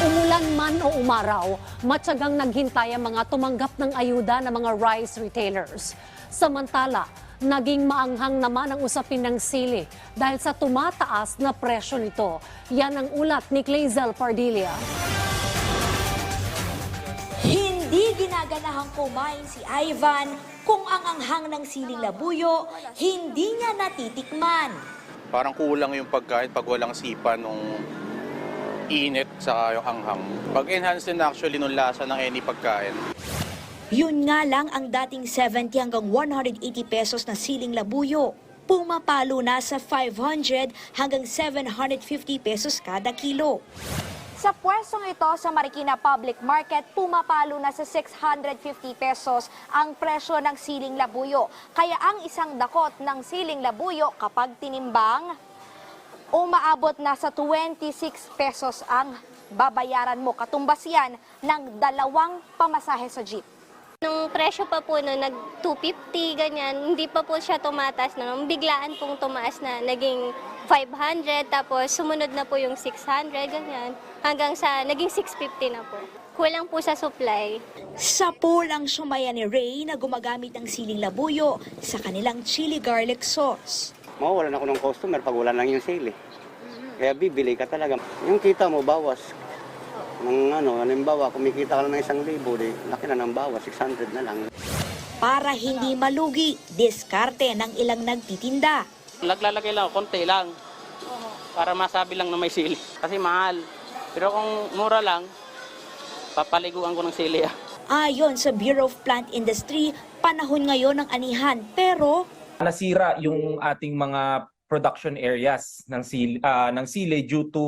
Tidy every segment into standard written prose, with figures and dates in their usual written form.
Umulan man o umaraw, matyagang naghintay ang mga tumanggap ng ayuda ng mga rice retailers. Samantala, naging maanghang naman ang usapin ng sili dahil sa tumataas na presyo nito. Yan ang ulat ni Clazel Pardilla. Hindi ginaganahang kumain si Ivan kung ang anghang ng siling labuyo hindi niya natitikman. Parang kulang yung pagkain pag walang sipa nung init sa yung anghang. Pag-enhance din actually nung lasa ng any pagkain. Yun nga lang ang dating 70 hanggang 180 pesos na siling labuyo. Pumapalo na sa 500 hanggang 750 pesos kada kilo. Sa pwestong ito sa Marikina Public Market, pumapalo na sa 650 pesos ang presyo ng siling labuyo. Kaya ang isang dakot ng siling labuyo kapag tinimbang, umaabot na sa 26 pesos ang babayaran mo. Katumbas yan ng 2 pamasahe sa jeep. Nung presyo pa po no, nag-250, ganyan, hindi pa po siya tumatas. Nung biglaan pong tumaas na, naging 500, tapos sumunod na po yung 600, ganyan, hanggang sa naging 650 na po. Kulang po sa supply. Sa pool ang sumaya ni Ray na gumagamit ng siling labuyo sa kanilang chili garlic sauce. Mawawalan ako ng customer pag wala lang yung sale. Kaya bibili ka talaga. Yung kita mo bawas. Halimbawa, kumikita ka lang ng 1,000, laki na ng bawas, 600 na lang. Para hindi malugi, diskarte ng ilang nagtitinda. Naglalagay lang, konti lang. Para masabi lang na may sili. Kasi mahal. Pero kung mura lang, papaliguan ko ng sili. Ayon sa Bureau of Plant Industry, panahon ngayon ng anihan. Pero nasira yung ating mga production areas ng sili due to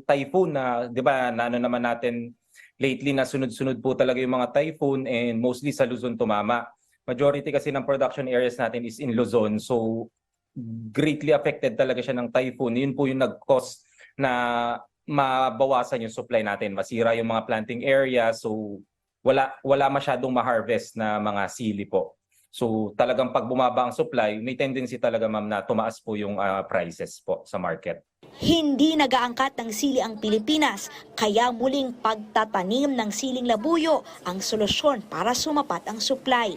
typhoon na 'di ba naano naman natin lately na sunod-sunod po talaga yung mga typhoon and mostly sa Luzon tumama. Majority kasi ng production areas natin is in Luzon, so greatly affected talaga siya ng typhoon. Yun po yung nag-cause na mabawasan yung supply natin. Masira yung mga planting area, so wala masyadong ma-harvest na mga sili po. So talagang pag bumaba ang supply, may tendency talaga ma'am na tumaas po yung prices po sa market. hindi nag-aangkat ng sili ang Pilipinas, kaya muling pagtatanim ng siling labuyo ang solusyon para sumapat ang supply.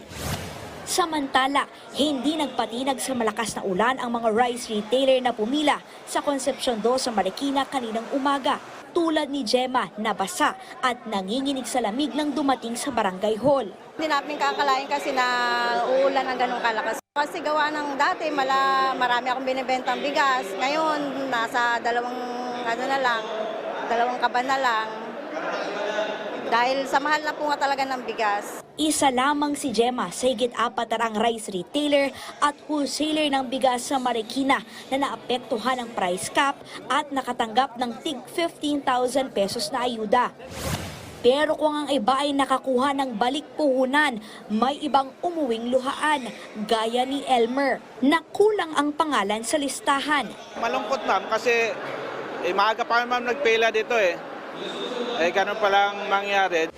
Samantala, hindi nagpatinag sa malakas na ulan ang mga rice retailer na pumila sa Concepcion 2 sa Marikina kaninang umaga. Tulad ni Gemma, nabasa at nanginginig sa lamig nang dumating sa barangay hall. Hindi namin kakalain kasi na uulan ng ganong kalakas. Kasi gawa ng dati, marami akong binibentang bigas. Ngayon, nasa dalawang kaban na lang. Dahil sa mahal na po nga talaga ng bigas. Isa lamang si Gemma sa higit 4 rice retailer at wholesaler ng bigas sa Marikina na naapektuhan ng price cap at nakatanggap ng tig 15,000 pesos na ayuda. Pero kung ang iba ay nakakuha ng balik puhunan, may ibang umuwing luhaan, gaya ni Elmer, na kulang ang pangalan sa listahan. Malungkot ma'am kasi maaga pa ma'am nagpela dito ganun palang mangyari.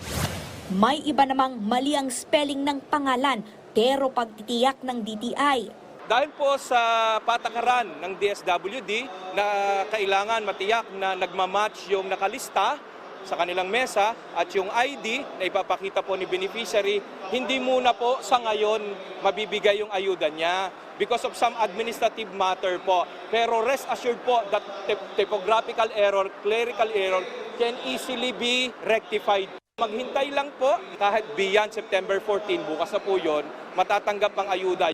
May iba namang mali ang spelling ng pangalan pero pagtitiyak ng DTI. Dahil po sa patakaran ng DSWD na kailangan matiyak na nagmamatch yung nakalista sa kanilang mesa at yung ID na ipapakita po ni beneficiary, hindi muna po sa ngayon mabibigay yung ayuda niya because of some administrative matter po. Pero rest assured po that typographical error, clerical error can easily be rectified. Maghintay lang po kahit beyond September 14, bukas na po yun, matatanggap ang ayuda.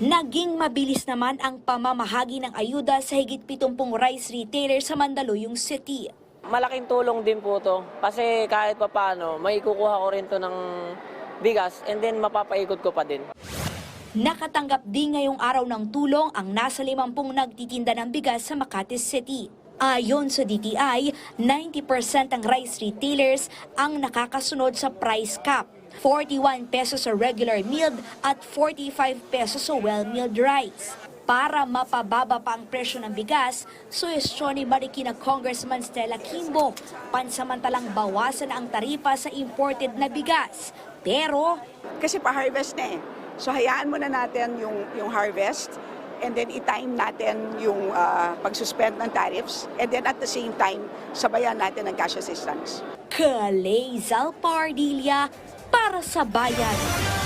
Naging mabilis naman ang pamamahagi ng ayuda sa higit 70 rice retailer sa Mandaluyong City. Malaking tulong din po to kasi kahit papaano may kukuha ko rin to ng bigas and then mapapaikot ko pa din. Nakatanggap din ngayong araw ng tulong ang nasa 50 nagtitinda ng bigas sa Makati City. Ayon sa DTI, 90% ang rice retailers ang nakakasunod sa price cap. 41 pesos sa regular milled at 45 pesos sa well-milled rice. Para mapababa pa ang presyo ng bigas, suhestyon ni Marikina Congressman Stella Kimbo, pansamantalang bawasan ang taripa sa imported na bigas. Pero kasi pa-harvest na So hayaan muna natin yung harvest and then i-time natin yung pag-suspend ng tariffs, and then at the same time, sabayan natin ang cash assistance. Kalay Zalpardilla para sa bayan.